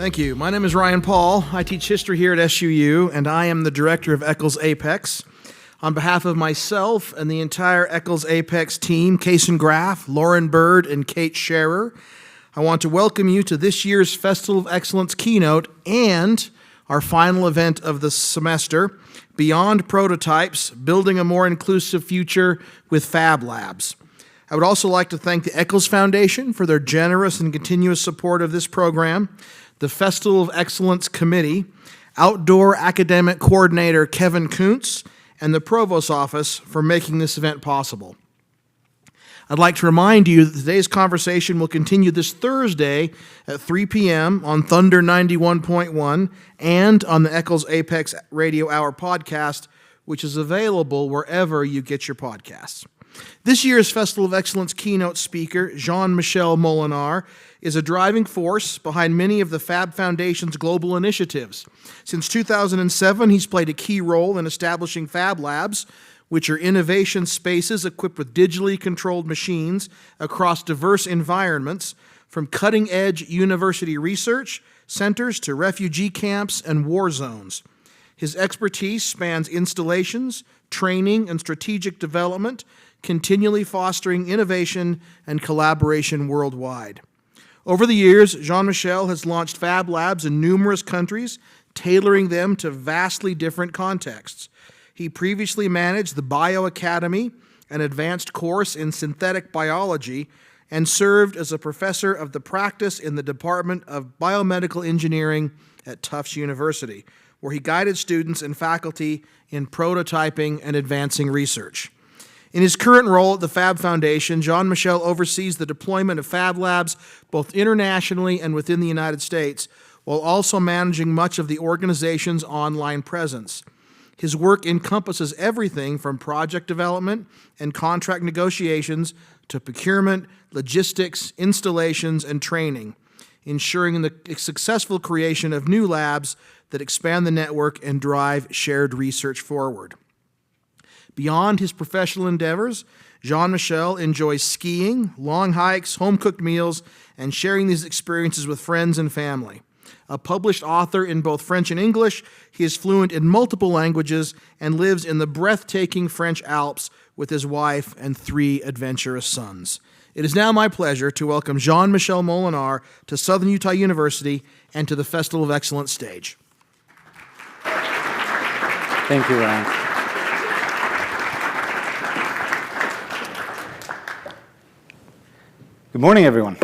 Thank you. My name is Ryan Paul. I teach history here at SUU, and I am the director of Eccles A.P.E.X. On behalf of myself and the entire Eccles A.P.E.X team, Kason Graff, Lauren Bird, and Kate Scherer, I want to welcome you to this year's Festival of Excellence keynote and our final event of the semester, Beyond Prototypes, Building a More Inclusive Future with Fab Labs. I would also like to thank the Eccles Foundation for their generous and continuous support of this program, the Festival of Excellence Committee, Outdoor Academic Coordinator Kevin Kuntz, and the Provost's Office for making this event possible. I'd like to remind you that today's conversation will continue this Thursday at 3 p.m. on Thunder 91.1 and on the Eccles A.P.E.X Radio Hour podcast, which is available wherever you get your podcasts. This year's Festival of Excellence keynote speaker, Jean-Michel Molenaar, is a driving force behind many of the Fab Foundation's global initiatives. Since 2007, he's played a key role in establishing Fab Labs, which are innovation spaces equipped with digitally controlled machines across diverse environments, from cutting-edge university research centers to refugee camps and war zones. His expertise spans installations, training, and strategic development, continually fostering innovation and collaboration worldwide. Over the years, Jean-Michel has launched Fab Labs in numerous countries, tailoring them to vastly different contexts. He previously managed the Bio Academy, an advanced course in synthetic biology, and served as a professor of the practice in the Department of Biomedical Engineering at Tufts University, where he guided students and faculty in prototyping and advancing research. In his current role at the Fab Foundation, Jean-Michel oversees the deployment of Fab Labs both internationally and within the United States, while also managing much of the organization's online presence. His work encompasses everything from project development and contract negotiations to procurement, logistics, installations, and training, ensuring the successful creation of new labs that expand the network and drive shared research forward. Beyond his professional endeavors, Jean-Michel enjoys skiing, long hikes, home-cooked meals, and sharing these experiences with friends and family. A published author in both French and English, he is fluent in multiple languages and lives in the breathtaking French Alps with his wife and 3 adventurous sons. It is now my pleasure to welcome Jean-Michel Molenaar to Southern Utah University and to the Festival of Excellence stage. Thank you, Ryan. Good morning, everyone.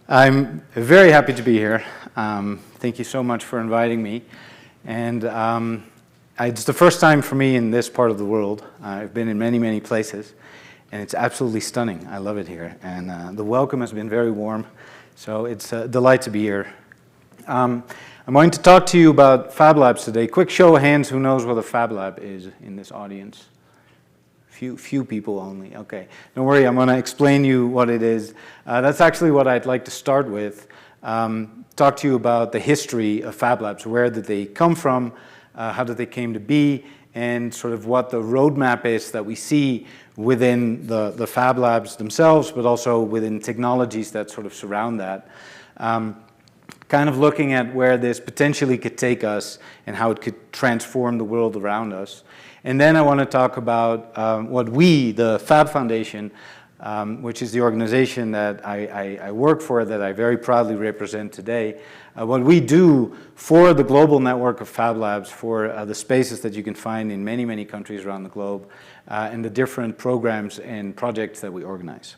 I'm very happy to be here. Thank you so much for inviting me. And it's the first time for me in this part of the world. I've been in many, many places, and it's absolutely stunning. I love it here. And the welcome has been very warm, so it's a delight to be here. I'm going to talk to you about Fab Labs today. Quick show of hands, who knows what a Fab Lab is in this audience? Few people only. Okay, don't worry, I'm going to explain you what it is. That's actually what I'd like to start with. Talk to you about the history of Fab Labs. Where did they come from? How did they came to be? And sort of what the roadmap is that we see within the Fab Labs themselves, but also within technologies that sort of surround that. Kind of looking at where this potentially could take us and how it could transform the world around us. And then I want to talk about what we, the Fab Foundation, which is the organization that I work for, that I very proudly represent today, what we do for the global network of Fab Labs, for the spaces that you can find in many, many countries around the globe, and the different programs and projects that we organize.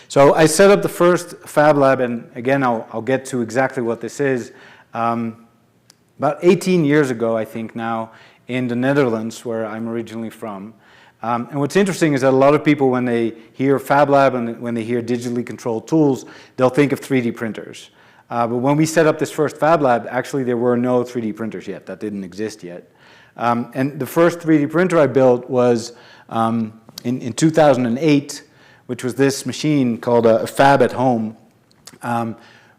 So I set up the first Fab Lab, and again, I'll get to exactly what this is. About 18 years ago, I think now, in the Netherlands, where I'm originally from. And what's interesting is that a lot of people, when they hear Fab Lab and when they hear digitally controlled tools, they'll think of 3D printers. But when we set up this first Fab Lab, actually there were no 3D printers yet. That didn't exist yet. And the first 3D printer I built was in 2008, which was this machine called a Fab at Home,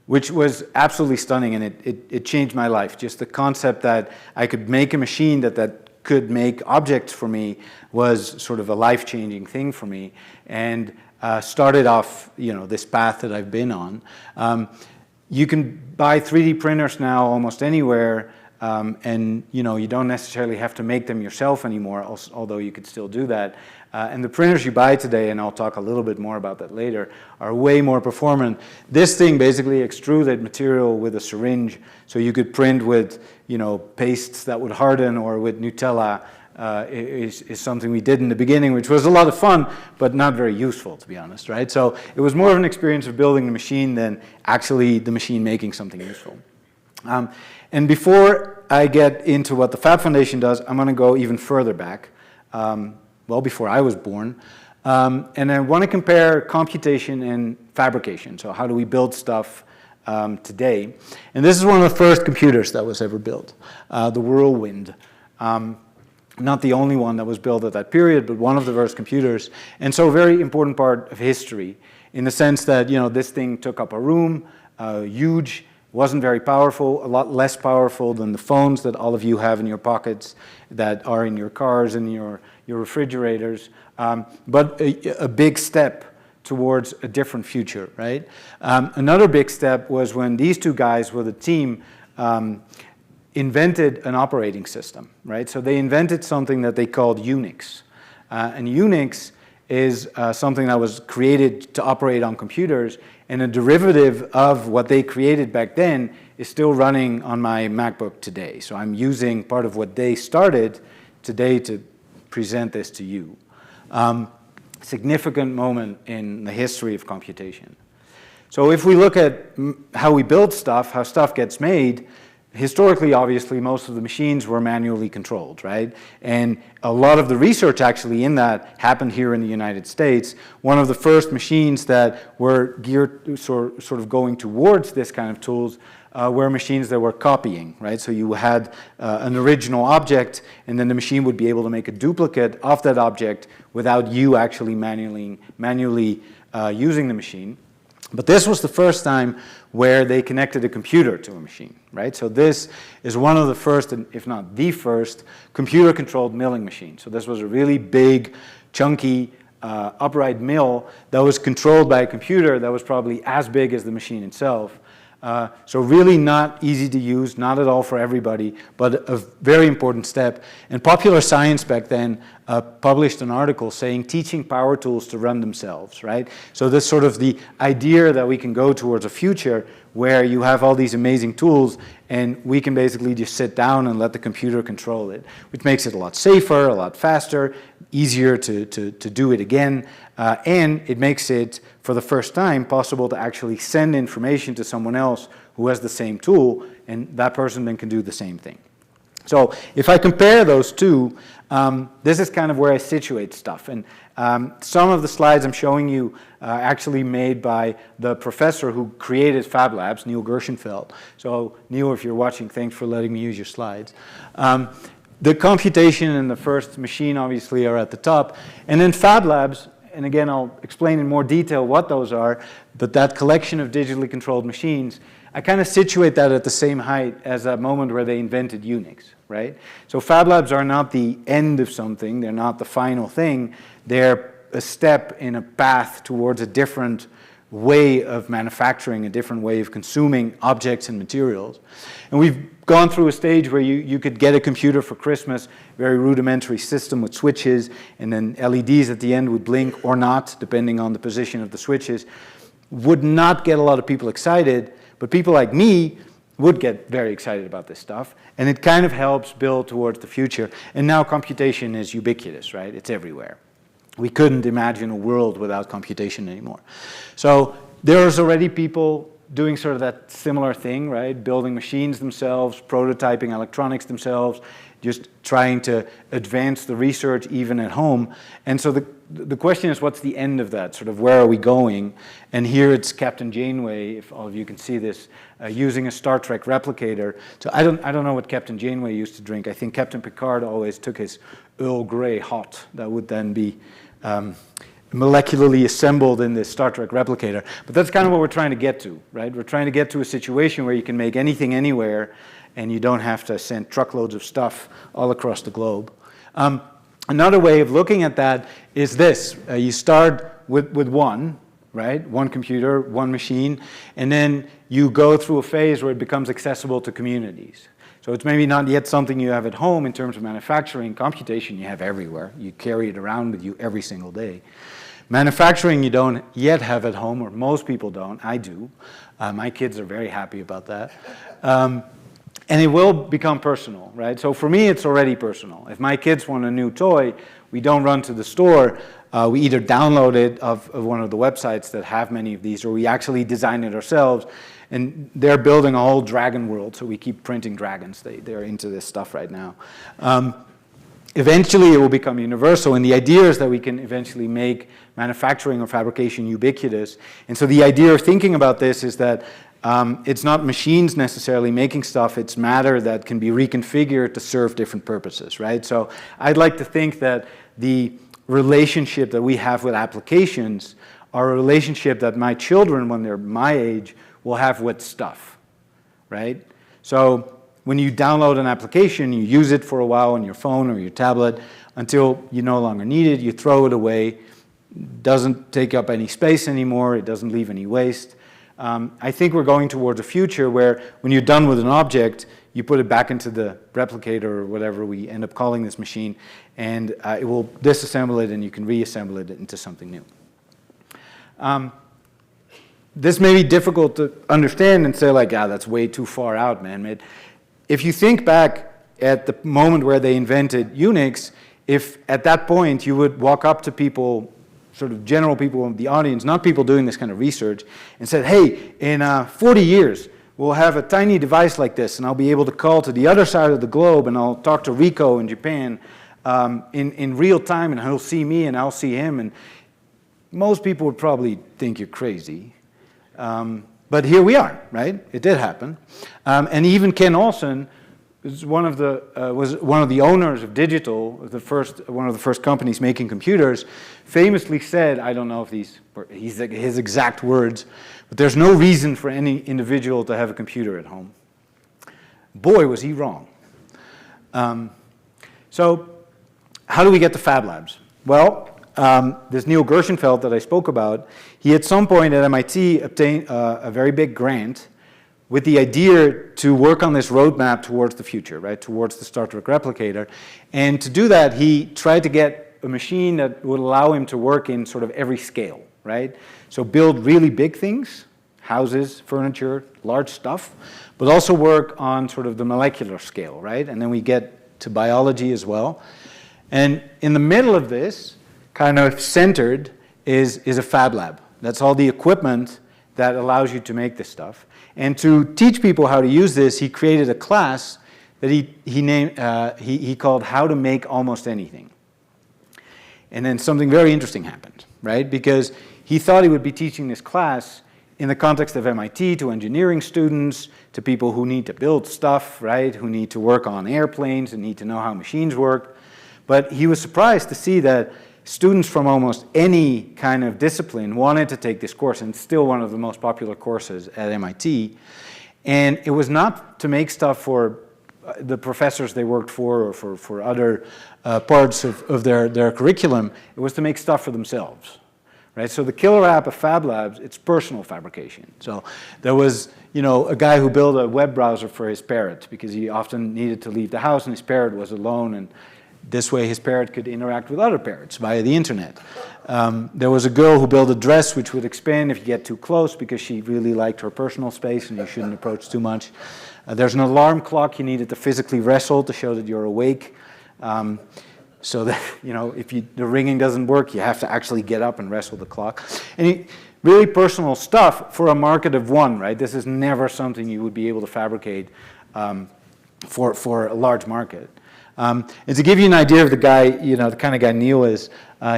which was absolutely stunning, and it changed my life. Just the concept that I could make a machine that could make objects for me was sort of a life-changing thing for me, and started off, this path that I've been on. You can buy 3D printers now almost anywhere, and you don't necessarily have to make them yourself anymore, although you could still do that. And the printers you buy today, and I'll talk a little bit more about that later, are way more performant. This thing basically extruded material with a syringe, so you could print with pastes that would harden, or with Nutella. Is something we did in the beginning, which was a lot of fun, but not very useful, to be honest, right? So it was more of an experience of building the machine than actually the machine making something useful. And before I get into what the Fab Foundation does, I'm going to go even further back, well before I was born. And I want to compare computation and fabrication. So how do we build stuff today? And this is one of the first computers that was ever built, the Whirlwind. Not the only one that was built at that period, but one of the first computers. And so a very important part of history, in the sense that this thing took up a room, huge, wasn't very powerful, a lot less powerful than the phones that all of you have in your pockets, that are in your cars and your refrigerators, but a big step towards a different future, right? Another big step was when these two guys with a team invented an operating system, right? So they invented something that they called Unix. And Unix is something that was created to operate on computers, and a derivative of what they created back then is still running on my MacBook today. So I'm using part of what they started today to present this to you. Significant moment in the history of computation. So if we look at how we build stuff, how stuff gets made, historically, obviously, most of the machines were manually controlled, right? And a lot of the research actually in that happened here in the United States. One of the first machines that were geared sort of going towards this kind of tools were machines that were copying, right? So you had an original object, and then the machine would be able to make a duplicate of that object without you actually manually using the machine. But this was the first time where they connected a computer to a machine, right? So this is one of the first, if not the first, computer-controlled milling machine. So this was a really big, chunky, upright mill that was controlled by a computer that was probably as big as the machine itself. So really not easy to use, not at all for everybody, but a very important step. And Popular Science back then published an article saying teaching power tools to run themselves, right? So this sort of the idea that we can go towards a future where you have all these amazing tools and we can basically just sit down and let the computer control it, which makes it a lot safer, a lot faster, easier to do it again, and it makes it, for the first time, possible to actually send information to someone else who has the same tool, and that person then can do the same thing. So if I compare those two, this is kind of where I situate stuff. And some of the slides I'm showing you actually made by the professor who created Fab Labs, Neil Gershenfeld. So Neil, if you're watching, thanks for letting me use your slides. The computation and the first machine obviously are at the top. And then Fab Labs, and again I'll explain in more detail what those are, but that collection of digitally controlled machines, I kind of situate that at the same height as that moment where they invented Unix, right? So Fab Labs are not the end of something, they're not the final thing, they're a step in a path towards a different way of manufacturing, a different way of consuming objects and materials. And we've gone through a stage where you could get a computer for Christmas, very rudimentary system with switches, and then LEDs at the end would blink or not, depending on the position of the switches. Would not get a lot of people excited, but people like me would get very excited about this stuff, and it kind of helps build towards the future. And now computation is ubiquitous, right? It's everywhere. We couldn't imagine a world without computation anymore. So there's already people doing sort of that similar thing, right? Building machines themselves, prototyping electronics themselves, just trying to advance the research even at home. And so the question is, what's the end of that? Sort of where are we going? And here it's Captain Janeway, if all of you can see this, using a Star Trek replicator. So I don't know what Captain Janeway used to drink. I think Captain Picard always took his Earl Grey hot. That would then be molecularly assembled in this Star Trek replicator. But that's kind of what we're trying to get to, right? We're trying to get to a situation where you can make anything anywhere and you don't have to send truckloads of stuff all across the globe. Another way of looking at that is this. You start with one, right? One computer, one machine, and then you go through a phase where it becomes accessible to communities. So it's maybe not yet something you have at home in terms of manufacturing. Computation you have everywhere. You carry it around with you every single day. Manufacturing you don't yet have at home, or most people don't. I do. My kids are very happy about that. And it will become personal, right? So for me, it's already personal. If my kids want a new toy, we don't run to the store. We either download it of one of the websites that have many of these, or we actually design it ourselves. And they're building a whole dragon world, so we keep printing dragons. They're into this stuff right now. Eventually, it will become universal, and the idea is that we can eventually make manufacturing or fabrication ubiquitous. And so the idea of thinking about this is that it's not machines necessarily making stuff, it's matter that can be reconfigured to serve different purposes, right? So I'd like to think that the relationship that we have with applications are a relationship that my children, when they're my age, will have with stuff, right? So when you download an application, you use it for a while on your phone or your tablet until you no longer need it, you throw it away, doesn't take up any space anymore, it doesn't leave any waste. I think we're going towards a future where when you're done with an object, you put it back into the replicator or whatever we end up calling this machine, and it will disassemble it and you can reassemble it into something new. This may be difficult to understand and say like, yeah, that's way too far out, man. If you think back at the moment where they invented Unix, if at that point you would walk up to people, sort of general people in the audience, not people doing this kind of research, and said, hey, in 40 years, we'll have a tiny device like this, and I'll be able to call to the other side of the globe, and I'll talk to Rico in Japan in real time, and he'll see me, and I'll see him, and most people would probably think you're crazy. But here we are, right? It did happen. And even Ken Olsen was one of the owners of Digital, one of the first companies making computers, famously said, I don't know if these were his exact words, but there's no reason for any individual to have a computer at home. Boy, was he wrong. So how do we get to Fab Labs? Well, this Neil Gershenfeld that I spoke about, he at some point at MIT obtained a very big grant with the idea to work on this roadmap towards the future, right, towards the Star Trek replicator. And to do that, he tried to get a machine that would allow him to work in sort of every scale, right? So build really big things, houses, furniture, large stuff, but also work on sort of the molecular scale, right? And then we get to biology as well. And in the middle of this, kind of centered, is a Fab Lab. That's all the equipment that allows you to make this stuff. And to teach people how to use this, he created a class that he called How to Make Almost Anything. And then something very interesting happened, right? Because he thought he would be teaching this class in the context of MIT to engineering students, to people who need to build stuff, right? Who need to work on airplanes and need to know how machines work. But he was surprised to see that students from almost any kind of discipline wanted to take this course, and it's still one of the most popular courses at MIT. And it was not to make stuff for the professors they worked for or for other parts of their curriculum. It was to make stuff for themselves, right? So the killer app of Fab Labs, it's personal fabrication. So there was, a guy who built a web browser for his parrot because he often needed to leave the house and his parrot was alone, and this way his parrot could interact with other parrots via the internet. There was a girl who built a dress which would expand if you get too close because she really liked her personal space and you shouldn't approach too much. There's an alarm clock you needed to physically wrestle to show that you're awake. So that, if the ringing doesn't work, you have to actually get up and wrestle the clock. And really personal stuff for a market of one, right? This is never something you would be able to fabricate for a large market. And to give you an idea of the guy, the kind of guy Neil is,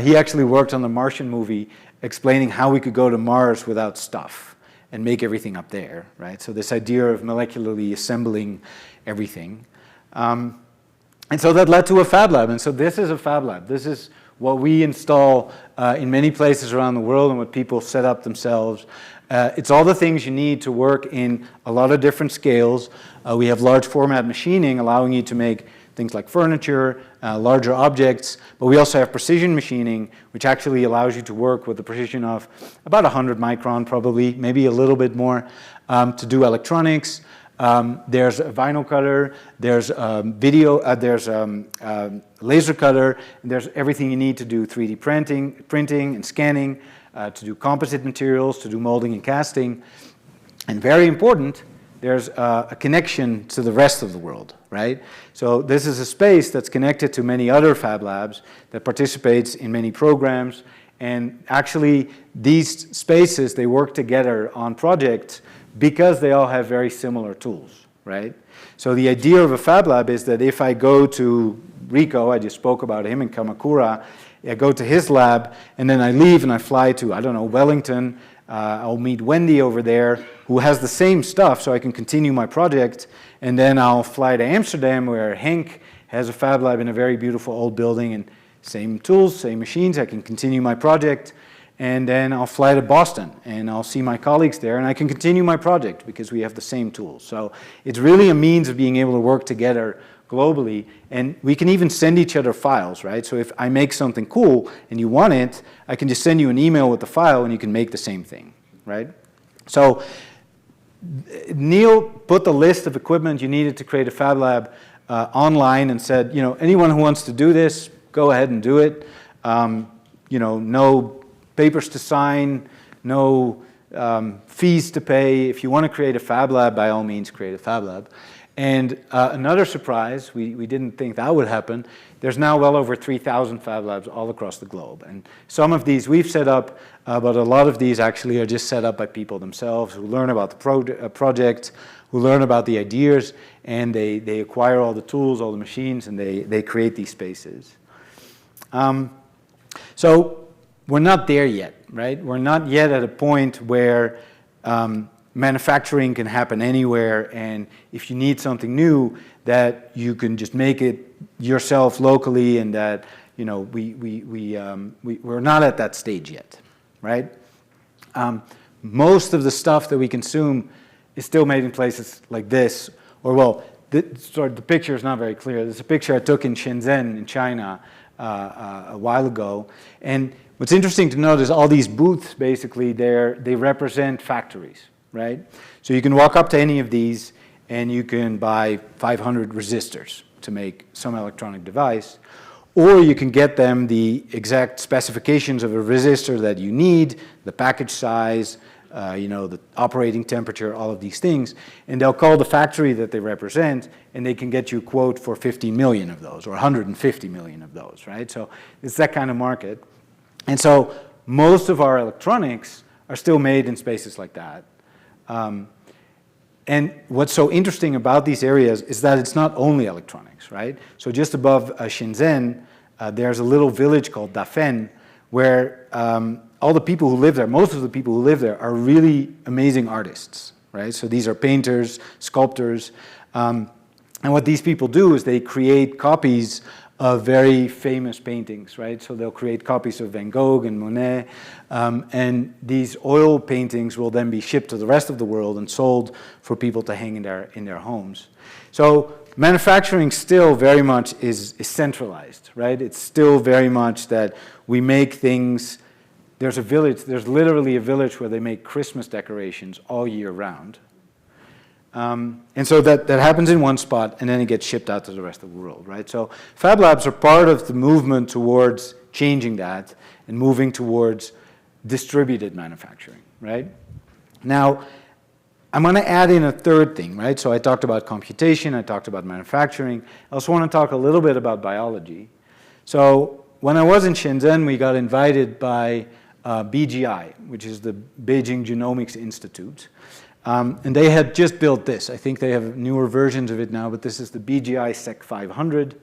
he actually worked on the Martian movie explaining how we could go to Mars without stuff and make everything up there, right? So this idea of molecularly assembling everything. And so that led to a Fab Lab. And so this is a Fab Lab. This is what we install in many places around the world and what people set up themselves. It's all the things you need to work in a lot of different scales. We have large format machining allowing you to make things like furniture, larger objects, but we also have precision machining, which actually allows you to work with the precision of about 100 micron probably, maybe a little bit more, to do electronics. There's a vinyl cutter, there's there's laser cutter, and there's everything you need to do 3D printing and scanning, to do composite materials, to do molding and casting. And very important, there's a connection to the rest of the world, right? So this is a space that's connected to many other Fab Labs that participates in many programs. And actually, these spaces, they work together on projects because they all have very similar tools, right? So the idea of a Fab Lab is that if I go to Rico, I just spoke about him in Kamakura, I go to his lab, and then I leave and I fly to, I don't know, Wellington. I'll meet Wendy over there, who has the same stuff, so I can continue my project. And then I'll fly to Amsterdam, where Henk has a Fab Lab in a very beautiful old building, and same tools, same machines, I can continue my project. And then I'll fly to Boston, and I'll see my colleagues there, and I can continue my project because we have the same tools. So it's really a means of being able to work together globally, and we can even send each other files, right? So if I make something cool and you want it, I can just send you an email with the file and you can make the same thing, right? So Neil put the list of equipment you needed to create a Fab Lab online and said, you know, anyone who wants to do this, go ahead and do it. You know, no papers to sign, no fees to pay. If you want to create a Fab Lab, by all means, create a Fab Lab. And another surprise, we didn't think that would happen, there's now well over 3,000 Fab Labs all across the globe. And some of these we've set up, but a lot of these actually are just set up by people themselves who learn about the project, who learn about the ideas, and they acquire all the tools, all the machines, and they create these spaces. So we're not there yet, right? We're not yet at a point where manufacturing can happen anywhere, and if you need something new, that you can just make it yourself locally, and that, you know, we're not at that stage yet, right? Most of the stuff that we consume is still made in places like this, or well, sorry, the picture is not very clear. There's a picture I took in Shenzhen in China a while ago, and what's interesting to note is all these booths, basically, they represent factories, right? So you can walk up to any of these and you can buy 500 resistors to make some electronic device, or you can get them the exact specifications of a resistor that you need, the package size, you know, the operating temperature, all of these things, and they'll call the factory that they represent, and they can get you a quote for 15 million of those, or 150 million of those, right? So it's that kind of market. And so most of our electronics are still made in spaces like that. And what's so interesting about these areas is that it's not only electronics, right? So just above Shenzhen, there's a little village called Dafen, where all the people who live there, most of the people who live there, are really amazing artists, right? So these are painters, sculptors, and what these people do is they create copies of very famous paintings, right? So they'll create copies of Van Gogh and Monet, and these oil paintings will then be shipped to the rest of the world and sold for people to hang in their homes. So manufacturing still very much is centralized, right? It's still very much that we make things. There's a village, there's literally a village where they make Christmas decorations all year round. And so that happens in one spot, and then it gets shipped out to the rest of the world, right? So Fab Labs are part of the movement towards changing that and moving towards distributed manufacturing, right? Now, I'm going to add in a third thing, right? So I talked about computation, I talked about manufacturing. I also want to talk a little bit about biology. So when I was in Shenzhen, we got invited by BGI, which is the Beijing Genomics Institute. And they had just built this. I think they have newer versions of it now, but this is the BGI SEC 500.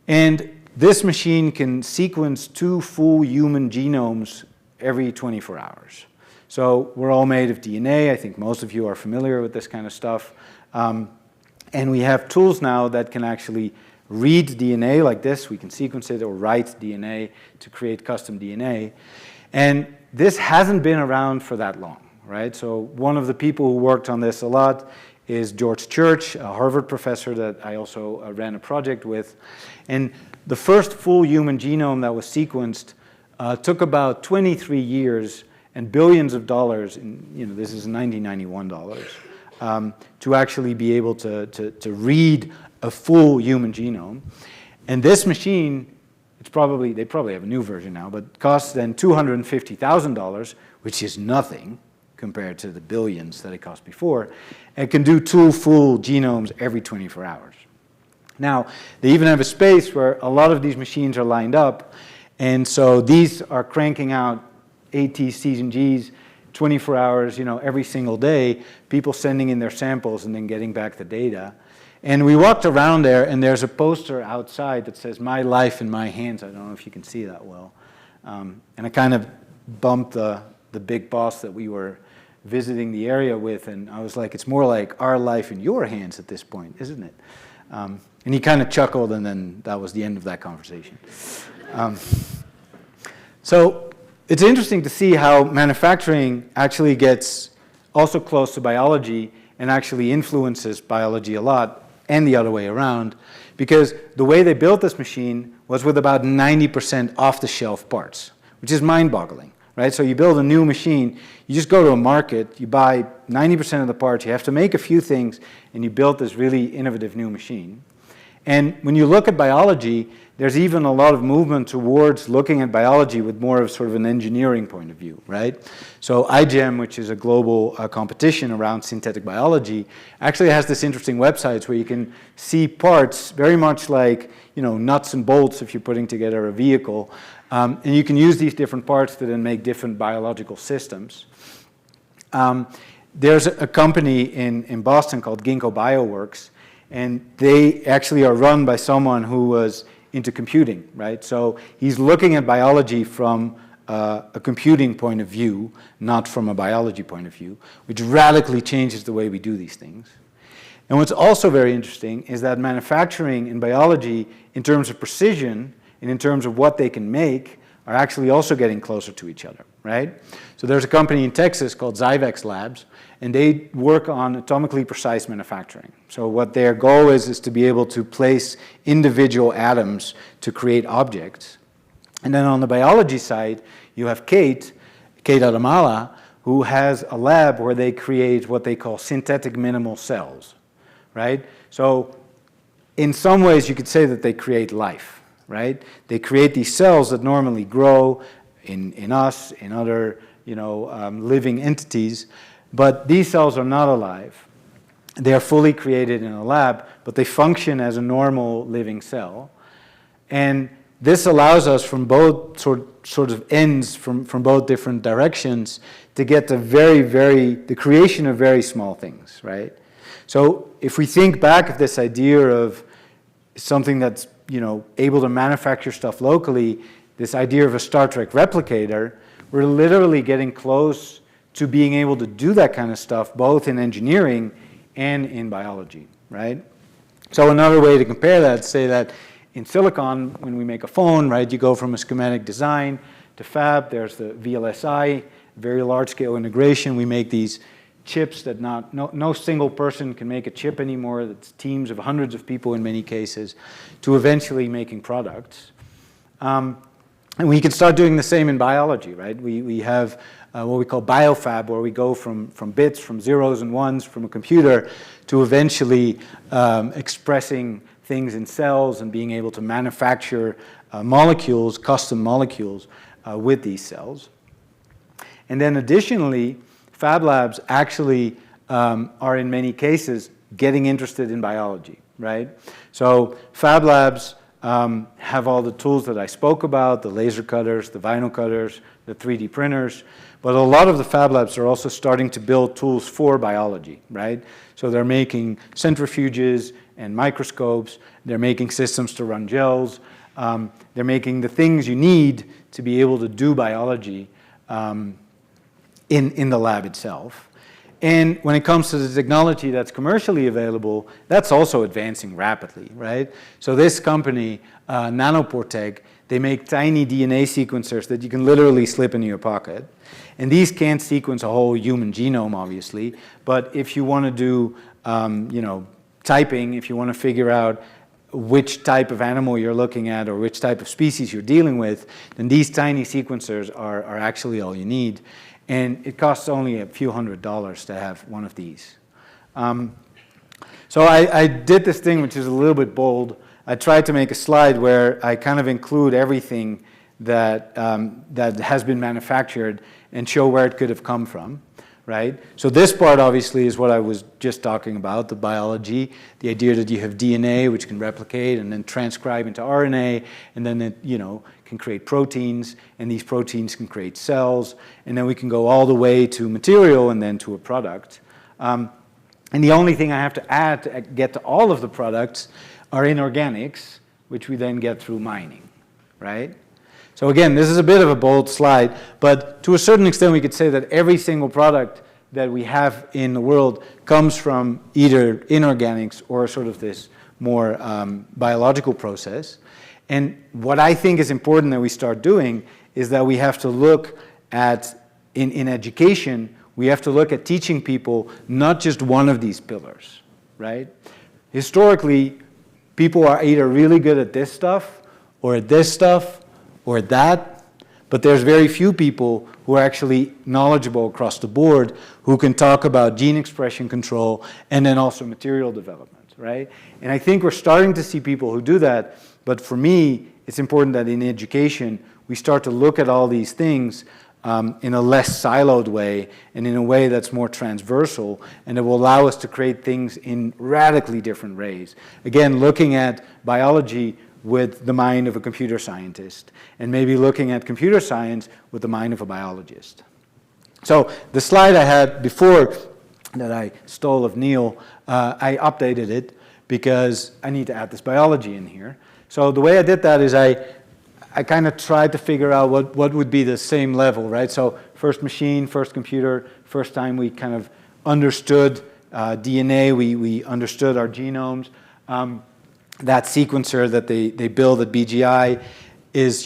And this machine can sequence 2 full human genomes every 24 hours. So we're all made of DNA. I think most of you are familiar with this kind of stuff. And we have tools now that can actually read DNA like this. We can sequence it or write DNA to create custom DNA. And this hasn't been around for that long. Right? So one of the people who worked on this a lot is George Church, a Harvard professor that I also ran a project with. And the first full human genome that was sequenced took about 23 years and billions of dollars, this is $1991, to actually be able to read a full human genome. And this machine, they probably have a new version now, but costs then $250,000, which is nothing compared to the billions that it cost before, and can do 2 full genomes every 24 hours. Now, they even have a space where a lot of these machines are lined up, and so these are cranking out AT, Cs, and Gs 24 hours, every single day, people sending in their samples and then getting back the data. And we walked around there, and there's a poster outside that says, "My life in my hands." I don't know if you can see that well. And I kind of bumped the big boss that we were visiting the area with, and I was like, "It's more like our life in your hands at this point, isn't it?" And he kind of chuckled, and then that was the end of that conversation. So it's interesting to see how manufacturing actually gets also close to biology and actually influences biology a lot, and the other way around, because the way they built this machine was with about 90% off-the-shelf parts, which is mind-boggling, right? So you build a new machine, you just go to a market, you buy 90% of the parts, you have to make a few things, and you build this really innovative new machine. And when you look at biology, there's even a lot of movement towards looking at biology with more of sort of an engineering point of view, right? So iGEM, which is a global competition around synthetic biology, actually has this interesting website where you can see parts very much like, nuts and bolts if you're putting together a vehicle. And you can use these different parts to then make different biological systems. There's a company in Boston called Ginkgo Bioworks, and they actually are run by someone who was into computing, right? So he's looking at biology from a computing point of view, not from a biology point of view, which radically changes the way we do these things. And what's also very interesting is that manufacturing and biology, in terms of precision and in terms of what they can make, are actually also getting closer to each other, right? So there's a company in Texas called Fab Labs, and they work on atomically precise manufacturing. So what their goal is to be able to place individual atoms to create objects. And then on the biology side, you have Kate Adamala, who has a lab where they create what they call synthetic minimal cells, right? So in some ways, you could say that they create life, right? They create these cells that normally grow in us, in other living entities, but these cells are not alive. They are fully created in a lab, but they function as a normal living cell. And this allows us from both sort of ends, from both different directions, to get the creation of very small things, right? So if we think back of this idea of something that's able to manufacture stuff locally, this idea of a Star Trek replicator, we're literally getting close to being able to do that kind of stuff, both in engineering and in biology, right? So another way to compare that, say that in silicon, when we make a phone, right, you go from a schematic design to fab. There's the VLSI, very large-scale integration. We make these chips that no single person can make a chip anymore. It's teams of hundreds of people in many cases, to eventually making products. And we can start doing the same in biology, right? We have what we call biofab, where we go from bits, from zeros and ones from a computer, to eventually expressing things in cells and being able to manufacture molecules, custom molecules, with these cells. And then additionally, Fab Labs actually are in many cases getting interested in biology, right? So Fab Labs have all the tools that I spoke about, the laser cutters, the vinyl cutters, the 3D printers, but a lot of the Fab Labs are also starting to build tools for biology, right? So they're making centrifuges and microscopes, they're making systems to run gels, they're making the things you need to be able to do biology in the lab itself. And when it comes to the technology that's commercially available, that's also advancing rapidly, right? So this company, Nanoportec, they make tiny DNA sequencers that you can literally slip into your pocket. And these can't sequence a whole human genome, obviously, but if you want to do typing, if you want to figure out which type of animal you're looking at or which type of species you're dealing with, then these tiny sequencers are actually all you need. And it costs only a few $100s to have one of these. So I did this thing which is a little bit bold. I tried to make a slide where I kind of include everything that has been manufactured and show where it could have come from, right? So this part obviously is what I was just talking about, the biology, the idea that you have DNA which can replicate and then transcribe into RNA, and then it, can create proteins, and these proteins can create cells, and then we can go all the way to material and then to a product. And the only thing I have to add to get to all of the products are inorganics, which we then get through mining, right? So again, this is a bit of a bold slide, but to a certain extent we could say that every single product that we have in the world comes from either inorganics or sort of this more biological process. And what I think is important that we start doing is that we have to look at, in education, we have to look at teaching people not just one of these pillars, right? Historically, people are either really good at this stuff or at this stuff or at that, but there's very few people who are actually knowledgeable across the board who can talk about gene expression control and then also material development, right? And I think we're starting to see people who do that, but for me, it's important that in education, we start to look at all these things in a less siloed way and in a way that's more transversal, and it will allow us to create things in radically different ways. Again, looking at biology with the mind of a computer scientist, and maybe looking at computer science with the mind of a biologist. So the slide I had before that I stole of Neil, I updated it because I need to add this biology in here. So the way I did that is I kind of tried to figure out what would be the same level, right? So first machine, first computer, first time we kind of understood DNA, we understood our genomes. That sequencer that they build at BGI is,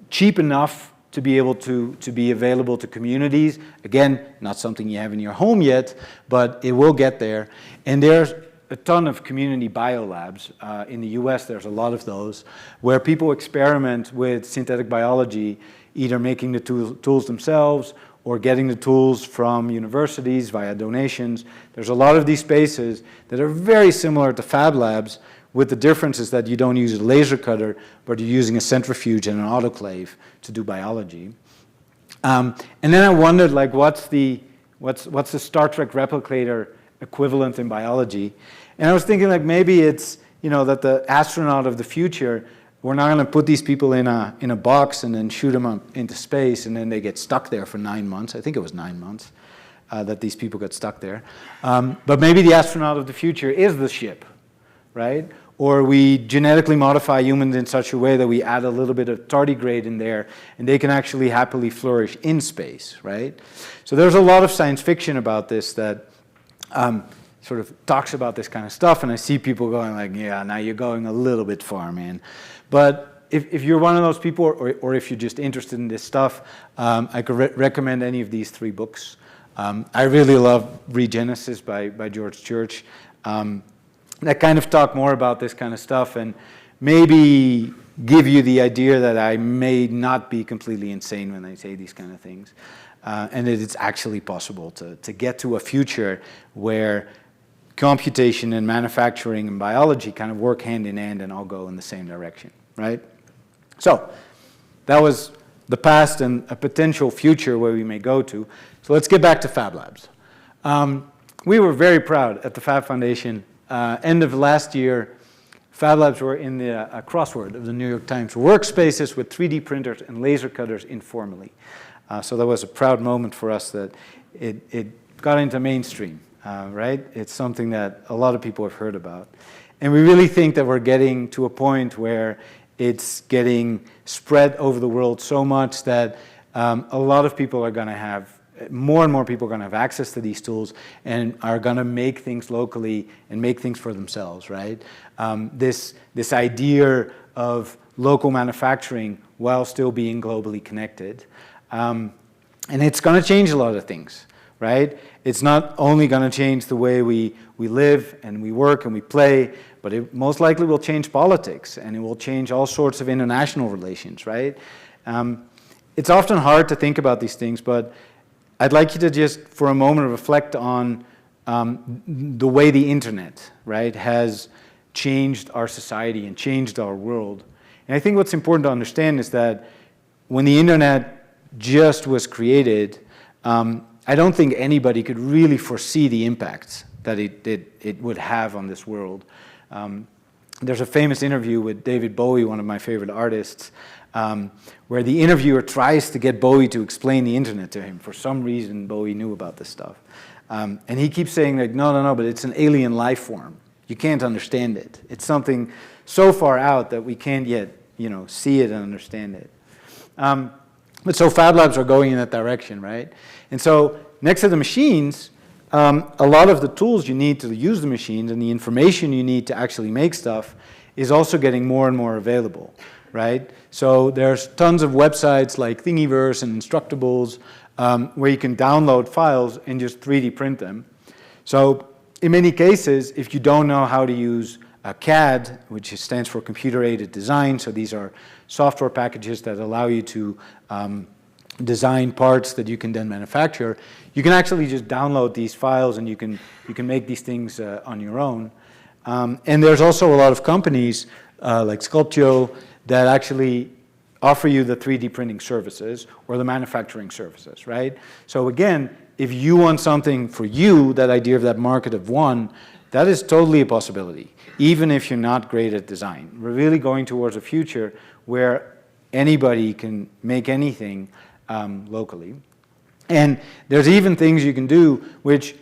cheap enough to be able to be available to communities. Again, not something you have in your home yet, but it will get there. And there's a ton of community biolabs. In the US, there's a lot of those, where people experiment with synthetic biology, either making the tools themselves or getting the tools from universities via donations. There's a lot of these spaces that are very similar to Fab Labs, with the differences that you don't use a laser cutter, but you're using a centrifuge and an autoclave to do biology. And then I wondered, like, what's the Star Trek replicator equivalent in biology? And I was thinking, like, maybe it's, that the astronaut of the future, we're not going to put these people in a box and then shoot them up into space and then they get stuck there for 9 months. I think it was 9 months that these people got stuck there. But maybe the astronaut of the future is the ship, right? Or we genetically modify humans in such a way that we add a little bit of tardigrade in there and they can actually happily flourish in space, right? So there's a lot of science fiction about this that sort of talks about this kind of stuff, and I see people going like, yeah, now you're going a little bit far, man. But if you're one of those people, or if you're just interested in this stuff, I could recommend any of these 3 books. I really love Regenesis by George Church. That kind of talk more about this kind of stuff and maybe give you the idea that I may not be completely insane when I say these kind of things. And that it's actually possible to get to a future where computation and manufacturing and biology kind of work hand in hand and all go in the same direction, right? So that was the past and a potential future where we may go to. So let's get back to Fab Labs. We were very proud at the Fab Foundation. End of last year, Fab Labs were in the crossword of the New York Times, workspaces with 3D printers and laser cutters informally. So that was a proud moment for us that it got into mainstream, right? It's something that a lot of people have heard about. And we really think that we're getting to a point where it's getting spread over the world so much that a lot of people are going to have, more and more people are going to have access to these tools and are going to make things locally and make things for themselves, right? This idea of local manufacturing while still being globally connected. And it's going to change a lot of things. right? It's not only going to change the way we live and we work and we play, but it most likely will change politics, and it will change all sorts of international relations, right? It's often hard to think about these things, but I'd like you to just, for a moment, reflect on the way the internet, right, has changed our society and changed our world. And I think what's important to understand is that when the internet just was created, I don't think anybody could really foresee the impact that it would have on this world. There's a famous interview with David Bowie, one of my favorite artists, where the interviewer tries to get Bowie to explain the internet to him. For some reason, Bowie knew about this stuff. And he keeps saying, like, no, but it's an alien life form. You can't understand it. It's something so far out that we can't yet, see it and understand it. But so Fab Labs are going in that direction, right? And so next to the machines, a lot of the tools you need to use the machines and the information you need to actually make stuff is also getting more and more available, right? So there's tons of websites like Thingiverse and Instructables where you can download files and just 3D print them. So in many cases, if you don't know how to use CAD, which stands for computer-aided design, so these are software packages that allow you to design parts that you can then manufacture, you can actually just download these files and you can make these things on your own. And there's also a lot of companies like Sculptio that actually offer you the 3D printing services or the manufacturing services, right? So again, if you want something for you, that idea of that market of one, that is totally a possibility, even if you're not great at design. We're really going towards a future where anybody can make anything locally. And there's even things you can do which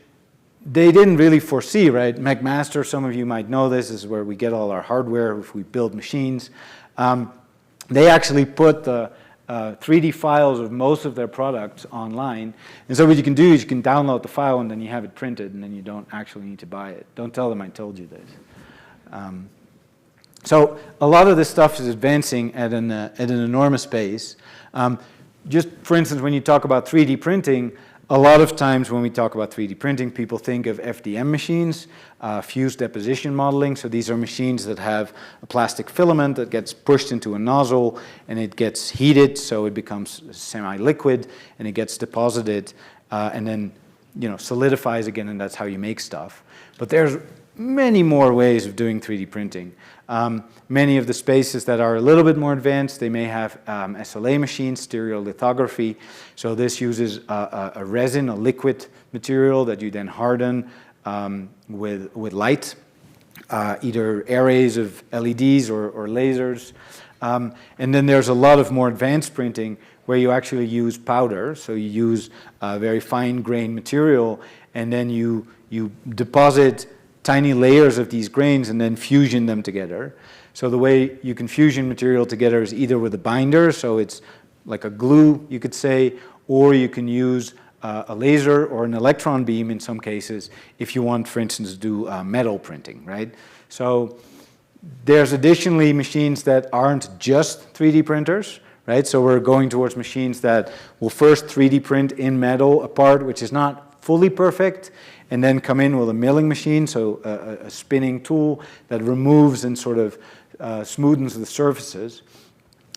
they didn't really foresee, right? McMaster, some of you might know this, is where we get all our hardware if we build machines. They actually put the 3D files of most of their products online. And so what you can do is you can download the file and then you have it printed and then you don't actually need to buy it. Don't tell them I told you this. So a lot of this stuff is advancing at an enormous pace. Just for instance, when you talk about 3D printing, a lot of times when we talk about 3D printing, people think of FDM machines, fused deposition modeling. So these are machines that have a plastic filament that gets pushed into a nozzle and it gets heated, so it becomes semi-liquid and it gets deposited and then solidifies again, and that's how you make stuff. But there's many more ways of doing 3D printing. Many of the spaces that are a little bit more advanced, they may have SLA machines, stereolithography. So this uses a resin, a liquid material that you then harden with light, either arrays of LEDs or lasers. And then there's a lot of more advanced printing where you actually use powder. So you use very fine grained material, and then you deposit tiny layers of these grains and then fusion them together. So the way you can fusion material together is either with a binder, so it's like a glue, you could say, or you can use a laser or an electron beam in some cases if you want, for instance, to do metal printing, right? So there's additionally machines that aren't just 3D printers, right? So we're going towards machines that will first 3D print in metal a part which is not fully perfect, and then come in with a milling machine, so a spinning tool that removes and sort of smoothens the surfaces.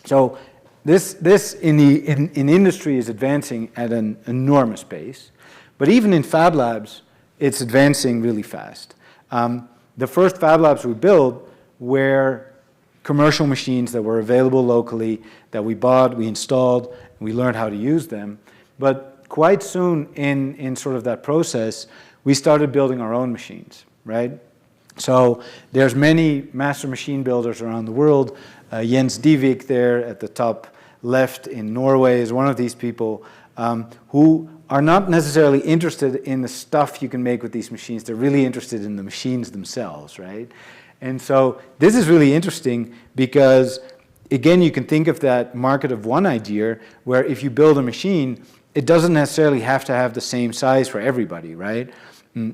So this in industry is advancing at an enormous pace, but even in Fab Labs, it's advancing really fast. The first Fab Labs we built were commercial machines that were available locally, that we bought, we installed, and we learned how to use them. But quite soon in sort of that process, we started building our own machines, right? So there's many master machine builders around the world. Jens Divik there at the top left in Norway is one of these people who are not necessarily interested in the stuff you can make with these machines. They're really interested in the machines themselves, right? And so this is really interesting because, again, you can think of that market of one idea where if you build a machine, it doesn't necessarily have to have the same size for everybody, right?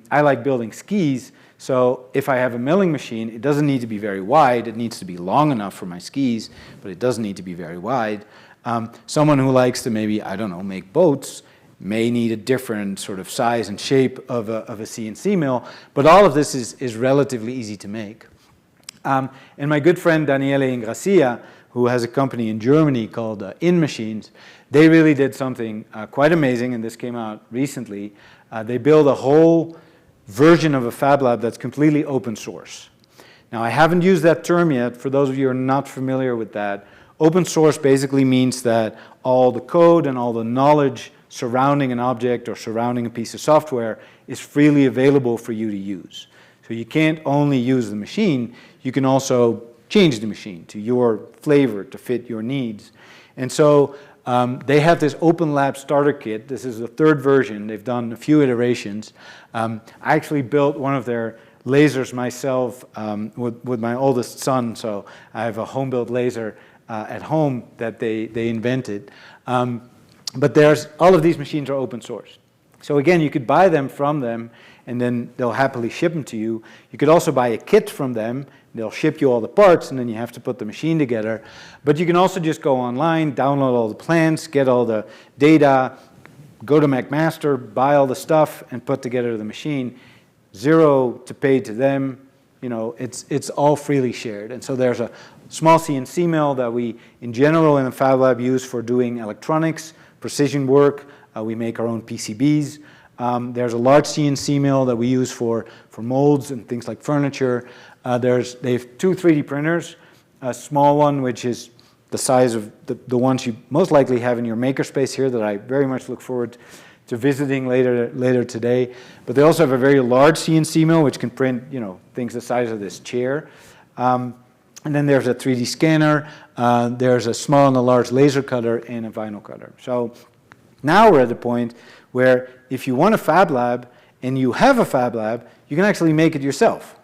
I like building skis, so if I have a milling machine, it doesn't need to be very wide. It needs to be long enough for my skis, but it doesn't need to be very wide. Someone who likes to maybe, I don't know, make boats, may need a different sort of size and shape of a CNC mill, but all of this is relatively easy to make. And my good friend Daniele Ingracia, who has a company in Germany called In Machines, they really did something quite amazing, and this came out recently. They built a whole version of a Fab Lab that's completely open source. Now, I haven't used that term yet. For those of you who are not familiar with that, open source basically means that all the code and all the knowledge surrounding an object or surrounding a piece of software is freely available for you to use. So you can't only use the machine, you can also change the machine to your flavor, to fit your needs. And so they have this Open Lab starter kit. This is the third version. They've done a few iterations. I actually built one of their lasers myself with my oldest son, so I have a home-built laser at home that they invented. But all of these machines are open source. So again, you could buy them from them, and then they'll happily ship them to you. You could also buy a kit from them. They'll ship you all the parts, and then you have to put the machine together. But you can also just go online, download all the plans, get all the data, go to McMaster, buy all the stuff, and put together the machine. Zero to pay to them. You know, it's all freely shared. And so there's a small CNC mill that we, in general, in the Fab Lab use for doing electronics, precision work. We make our own PCBs. There's a large CNC mill that we use for molds and things like furniture. They have two 3D printers, a small one which is the size of the ones you most likely have in your makerspace here that I very much look forward to visiting later today. But they also have a very large CNC mill which can print, you know, things the size of this chair. And then there's a 3D scanner, there's a small and a large laser cutter, and a vinyl cutter. So now we're at the point where if you want a Fab Lab and you have a Fab Lab, you can actually make it yourself,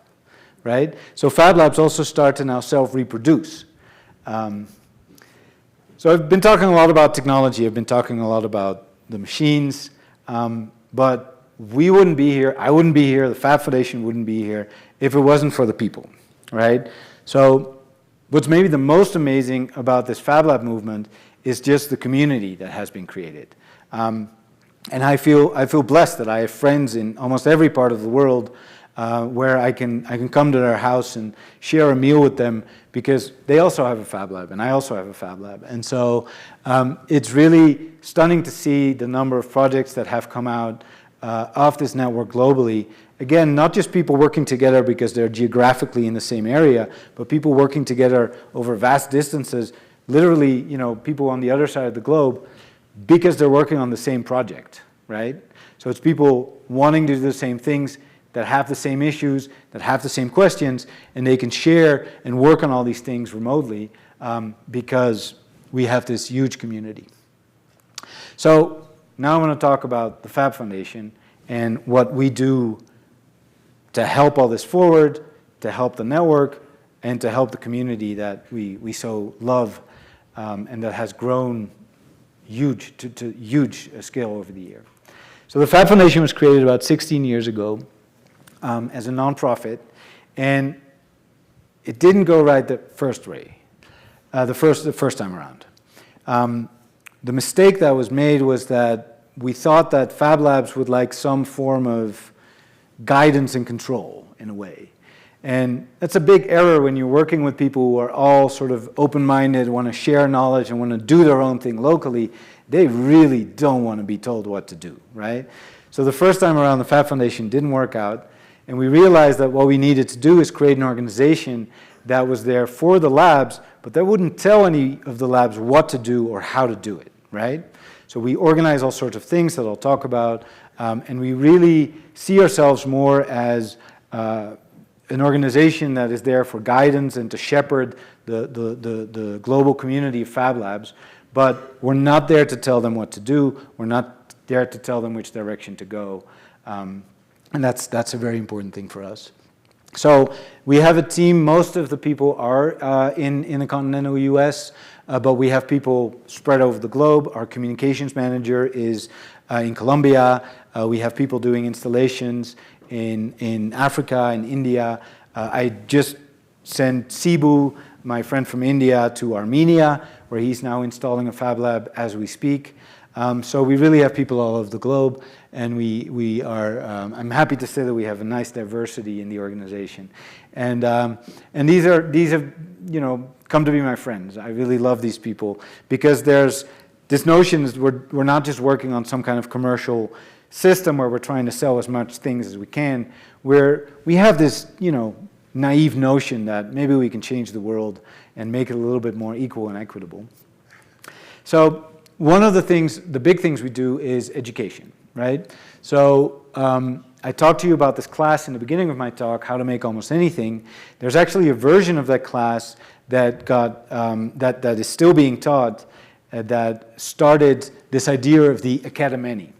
right? So Fab Labs also start to now self-reproduce. So I've been talking a lot about technology, I've been talking a lot about the machines, but we wouldn't be here, I wouldn't be here, the Fab Foundation wouldn't be here if it wasn't for the people, right? So what's maybe the most amazing about this Fab Lab movement is just the community that has been created. And I feel blessed that I have friends in almost every part of the world where I can come to their house and share a meal with them because they also have a Fab Lab and I also have a Fab Lab. And so it's really stunning to see the number of projects that have come out of this network globally. Again, not just people working together because they're geographically in the same area, but people working together over vast distances, literally, you know, people on the other side of the globe, because they're working on the same project, right? So it's people wanting to do the same things, that have the same issues, that have the same questions, and they can share and work on all these things remotely because we have this huge community. So now I want to talk about the Fab Foundation and what we do to help all this forward, to help the network, and to help the community that we so love and that has grown huge to huge scale over the year. So the Fab Foundation was created about 16 years ago as a nonprofit, and it didn't go right the first way, the first time around. The mistake that was made was that we thought that Fab Labs would like some form of guidance and control in a way. And that's a big error when you're working with people who are all sort of open-minded, want to share knowledge and want to do their own thing locally. They really don't want to be told what to do, right? So the first time around, the Fab Foundation didn't work out, and we realized that what we needed to do is create an organization that was there for the labs, but that wouldn't tell any of the labs what to do or how to do it, right? So we organize all sorts of things that I'll talk about, and we really see ourselves more as an organization that is there for guidance and to shepherd the global community of Fab Labs, but we're not there to tell them what to do. We're not there to tell them which direction to go, and that's a very important thing for us. So we have a team. Most of the people are in the continental U.S., but we have people spread over the globe. Our communications manager is in Colombia. We have people doing installations in Africa, in India. I just sent Sibu, my friend from India, to Armenia, where he's now installing a Fab Lab as we speak. So we really have people all over the globe, and we are, I'm happy to say that we have a nice diversity in the organization. And these have, you know, come to be my friends. I really love these people because there's this notion is we're not just working on some kind of commercial system where we're trying to sell as much things as we can, where we have this, you know, naive notion that maybe we can change the world and make it a little bit more equal and equitable. So one of the big things we do is education, right? So I talked to you about this class in the beginning of my talk, How to Make Almost Anything. There's actually a version of that class that got that is still being taught that started this idea of the Academy.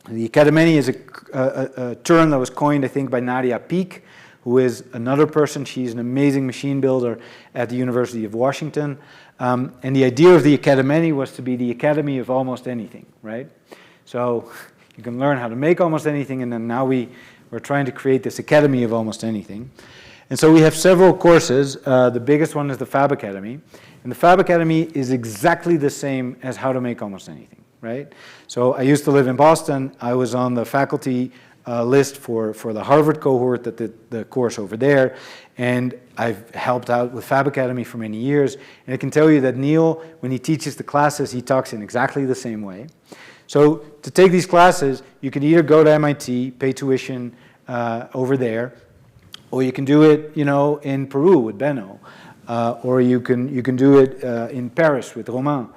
The Academy is a term that was coined, I think, by Nadia Peek, who is another person. She's an amazing machine builder at the University of Washington. And the idea of the Academy was to be the academy of almost anything, right? So you can learn how to make almost anything, and then now we're trying to create this academy of almost anything. And so we have several courses. The biggest one is the Fab Academy. And the Fab Academy is exactly the same as How to Make Almost Anything, right? So I used to live in Boston. I was on the faculty list for the Harvard cohort that did the course over there, and I've helped out with Fab Academy for many years, and I can tell you that Neil, when he teaches the classes, he talks in exactly the same way. So to take these classes, you can either go to MIT, pay tuition over there, or you can do it, you know, in Peru with Benno, or you can do it in Paris with Romain.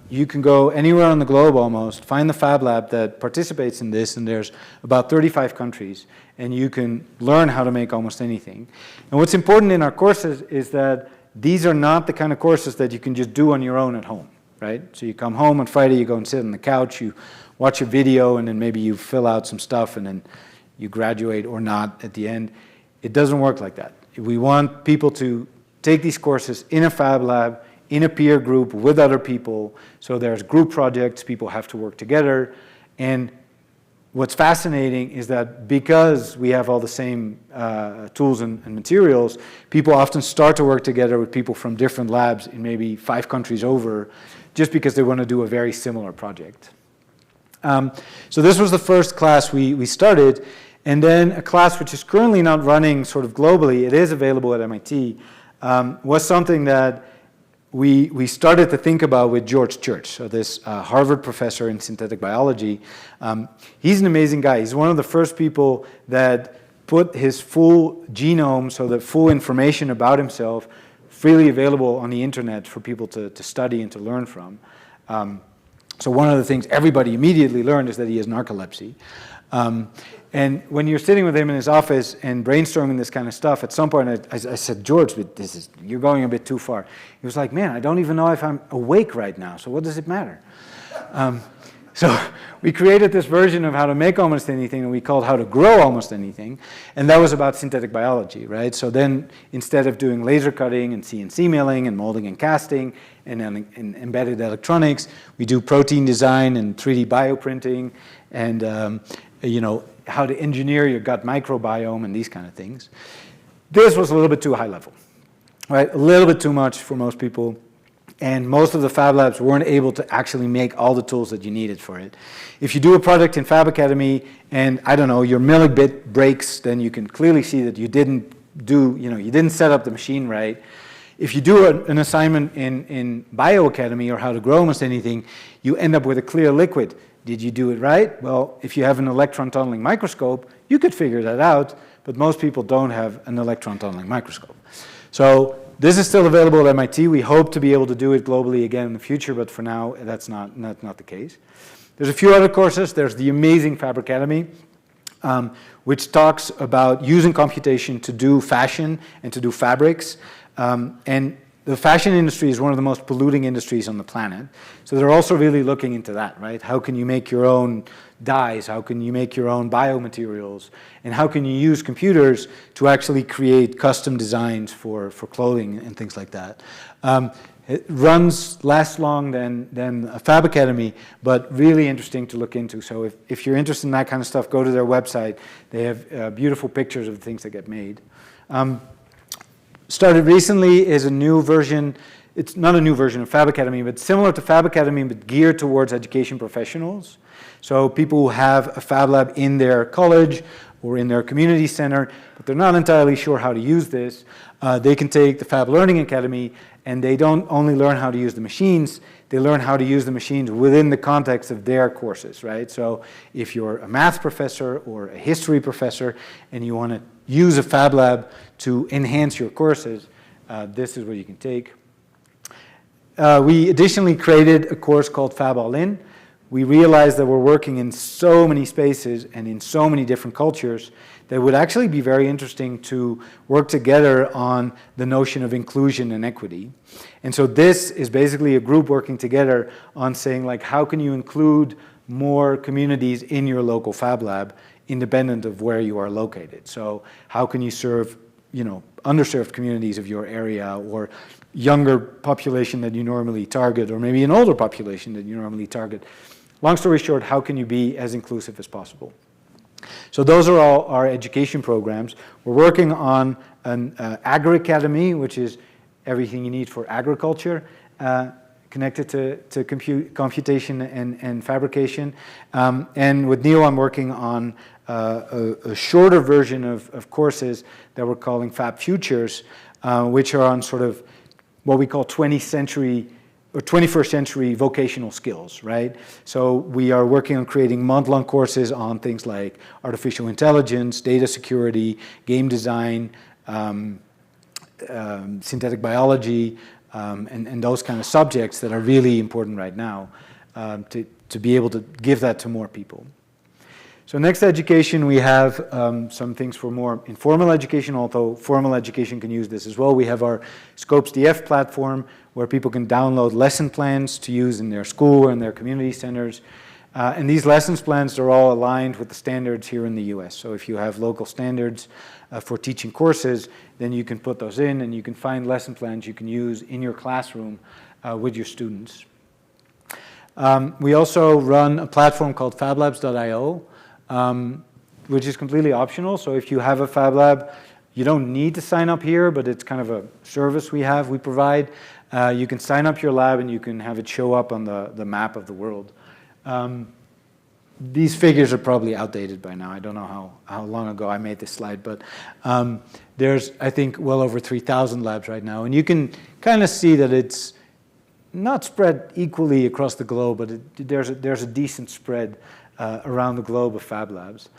You can go anywhere on the globe almost, find the Fab Lab that participates in this, and there's about 35 countries, and you can learn how to make almost anything. And what's important in our courses is that these are not the kind of courses that you can just do on your own at home, right? So you come home on Friday, you go and sit on the couch, you watch a video, and then maybe you fill out some stuff, and then you graduate or not at the end. It doesn't work like that. We want people to take these courses in a Fab Lab, in a peer group with other people, so there's group projects, people have to work together, and what's fascinating is that because we have all the same tools and materials, people often start to work together with people from different labs in maybe 5 countries over, just because they want to do a very similar project. So this was the first class we started, and then a class which is currently not running sort of globally, it is available at MIT, was something that we started to think about with George Church, so this Harvard professor in synthetic biology. He's an amazing guy. He's one of the first people that put his full genome, so the full information about himself, freely available on the internet for people to study and to learn from. So one of the things everybody immediately learned is that he has narcolepsy. And when you're sitting with him in his office and brainstorming this kind of stuff, at some point I said, George, you're going a bit too far. He was like, man, I don't even know if I'm awake right now, so what does it matter? So we created this version of How to Make Almost Anything that we called How to Grow Almost Anything, and that was about synthetic biology, right? So then instead of doing laser cutting and CNC milling and molding and casting and embedded electronics, we do protein design and 3D bioprinting and you know, how to engineer your gut microbiome and these kind of things. This was a little bit too high level, right? A little bit too much for most people. And most of the Fab Labs weren't able to actually make all the tools that you needed for it. If you do a project in Fab Academy and, I don't know, your milling bit breaks, then you can clearly see that you didn't set up the machine right. If you do an assignment in Bio Academy or How to Grow Almost Anything, you end up with a clear liquid. Did you do it right? Well, if you have an electron tunneling microscope, you could figure that out, but most people don't have an electron tunneling microscope. So this is still available at MIT. We hope to be able to do it globally again in the future, but for now, that's not the case. There's a few other courses. There's the amazing Fab Academy, which talks about using computation to do fashion and to do fabrics. And the fashion industry is one of the most polluting industries on the planet. So they're also really looking into that, right? How can you make your own dyes? How can you make your own biomaterials? And how can you use computers to actually create custom designs for clothing and things like that? It runs less long than a Fab Academy, but really interesting to look into. So if you're interested in that kind of stuff, go to their website. They have beautiful pictures of the things that get made. Started recently is a new version it's not a new version of Fab Academy, but similar to Fab Academy, but geared towards education professionals. So people who have a Fab Lab in their college or in their community center, but they're not entirely sure how to use this, they can take the Fab Learning Academy, and they don't only learn how to use the machines, they learn how to use the machines within the context of their courses, right? So if you're a math professor or a history professor and you want to use a Fab Lab to enhance your courses, this is what you can take. We additionally created a course called Fab All In. We realized that we're working in so many spaces and in so many different cultures that it would actually be very interesting to work together on the notion of inclusion and equity. And so this is basically a group working together on saying, like, how can you include more communities in your local Fab Lab independent of where you are located? So how can you serve, underserved communities of your area, or younger population that you normally target, or maybe an older population that you normally target? Long story short, how can you be as inclusive as possible? So those are all our education programs. We're working on an Agri-Academy, which is everything you need for agriculture, connected to computation and fabrication. And with Neil, I'm working on a shorter version of courses that we're calling Fab Futures, which are on sort of what we call 20th century or 21st century vocational skills, right? So we are working on creating month-long courses on things like artificial intelligence, data security, game design, synthetic biology, and those kind of subjects that are really important right now to be able to give that to more people. So next education, we have some things for more informal education, although formal education can use this as well. We have our Scopes DF platform, where people can download lesson plans to use in their school or in their community centers. And these lessons plans are all aligned with the standards here in the US. So if you have local standards for teaching courses, then you can put those in, and you can find lesson plans you can use in your classroom with your students. We also run a platform called fablabs.io, which is completely optional. So if you have a Fab Lab, you don't need to sign up here, but it's kind of a service we provide. You can sign up your lab and you can have it show up on the map of the world. These figures are probably outdated by now. I don't know how long ago I made this slide, but there's, I think, well over 3,000 labs right now. And you can kind of see that it's not spread equally across the globe, but there's a decent spread around the globe of Fab Labs.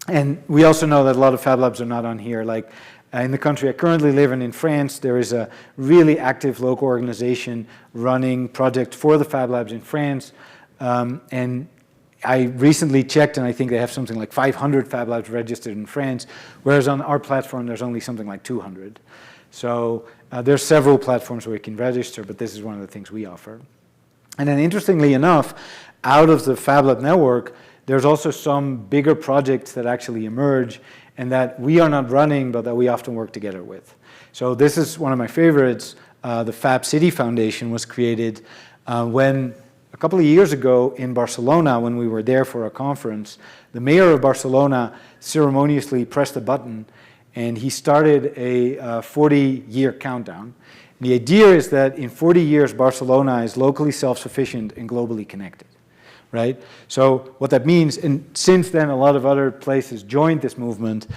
And we also know that a lot of Fab Labs are not on here. Like in the country I currently live in France, there is a really active local organization running projects for the Fab Labs in France. And I recently checked, and I think they have something like 500 Fab Labs registered in France, whereas on our platform there's only something like 200. So there's several platforms where you can register, but this is one of the things we offer. And then interestingly enough, out of the Fab Lab network, there's also some bigger projects that actually emerge and that we are not running, but that we often work together with. So this is one of my favorites. The Fab Foundation was created when a couple of years ago in Barcelona, when we were there for a conference, the mayor of Barcelona ceremoniously pressed a button and he started a 40-year countdown. And the idea is that in 40 years, Barcelona is locally self-sufficient and globally connected. Right? So what that means, and since then a lot of other places joined this movement,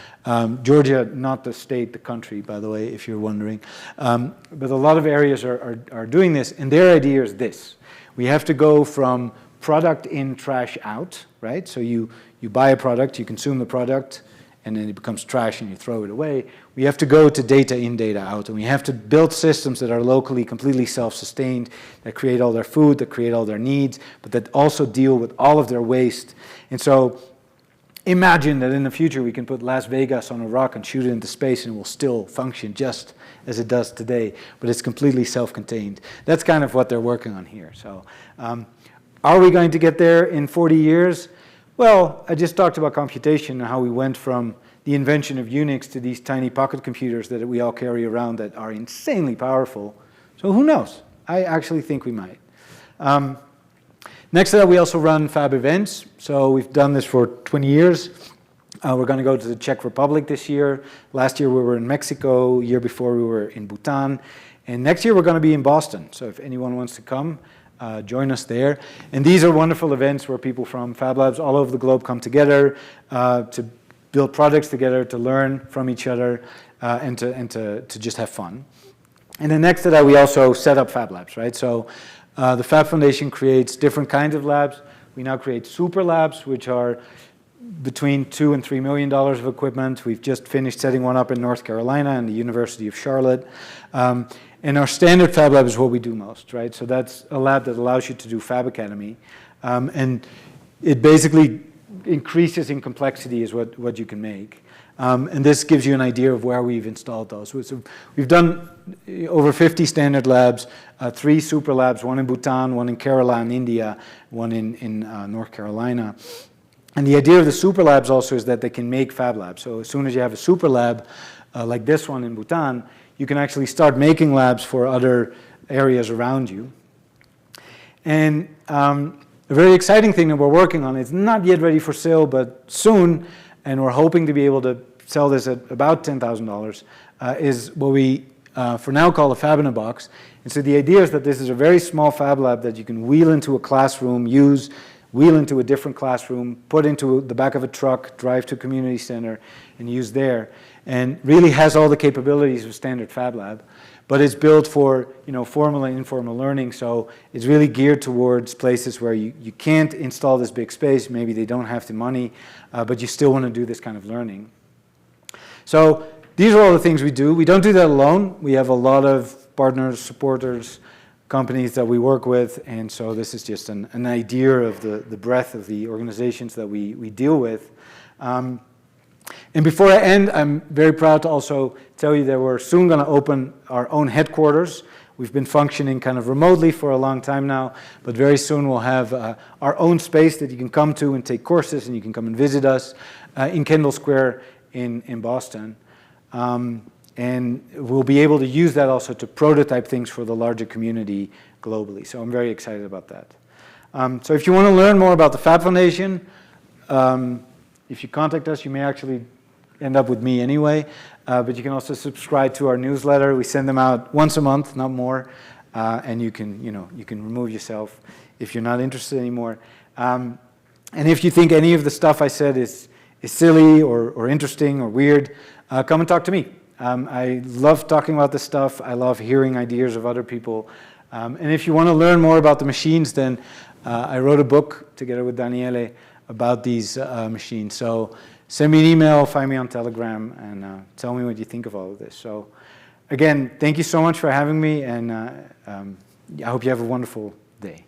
Georgia, not the state, the country, by the way, if you're wondering, but a lot of areas are doing this, and their idea is this. We have to go from product in, trash out, right? So you buy a product, you consume the product, and then it becomes trash and you throw it away. We have to go to data in, data out, and we have to build systems that are locally completely self-sustained, that create all their food, that create all their needs, but that also deal with all of their waste. And so imagine that in the future we can put Las Vegas on a rock and shoot it into space and it will still function just as it does today, but it's completely self-contained. That's kind of what they're working on here. So are we going to get there in 40 years? Well, I just talked about computation and how we went from the invention of Unix to these tiny pocket computers that we all carry around that are insanely powerful. So who knows? I actually think we might. Next to that, we also run Fab events. So we've done this for 20 years. We're going to go to the Czech Republic this year. Last year we were in Mexico. Year before we were in Bhutan. And next year we're going to be in Boston. So if anyone wants to come, join us there. And these are wonderful events where people from Fab Labs all over the globe come together to build projects together, to learn from each other, and to just have fun. And then next to that, we also set up Fab Labs, right? So the Fab Foundation creates different kinds of labs. We now create super labs, which are between $2 and $3 million of equipment. We've just finished setting one up in North Carolina and the University of Charlotte. And our standard Fab Lab is what we do most, right? So that's a lab that allows you to do Fab Academy. And it basically increases in complexity is what you can make. And this gives you an idea of where we've installed those. So we've done over 50 standard labs, 3 super labs, one in Bhutan, one in Kerala in India, one in North Carolina. And the idea of the super labs also is that they can make Fab Labs. So as soon as you have a super lab, like this one in Bhutan, you can actually start making labs for other areas around you. And a very exciting thing that we're working on, it's not yet ready for sale, but soon, and we're hoping to be able to sell this at about $10,000, is what we for now call a Fab in a Box. And so the idea is that this is a very small Fab Lab that you can wheel into a classroom, wheel into a different classroom, put into the back of a truck, drive to a community center, and use there. And really has all the capabilities of a standard Fab Lab, but it's built for formal and informal learning, so it's really geared towards places where you can't install this big space, maybe they don't have the money, but you still want to do this kind of learning. So these are all the things we do. We don't do that alone. We have a lot of partners, supporters, companies that we work with, and so this is just an idea of the breadth of the organizations that we deal with. And before I end, I'm very proud to also tell you that we're soon going to open our own headquarters. We've been functioning kind of remotely for a long time now, but very soon we'll have our own space that you can come to and take courses, and you can come and visit us in Kendall Square in Boston. And we'll be able to use that also to prototype things for the larger community globally. So I'm very excited about that. So if you want to learn more about the Fab Foundation, if you contact us, you may actually end up with me anyway. But you can also subscribe to our newsletter. We send them out once a month, not more. And you can remove yourself if you're not interested anymore. And if you think any of the stuff I said is silly or interesting or weird, come and talk to me. I love talking about this stuff. I love hearing ideas of other people. And if you want to learn more about the machines, then I wrote a book together with Daniele about these machines. So send me an email, find me on Telegram, and tell me what you think of all of this. So again, thank you so much for having me, and I hope you have a wonderful day.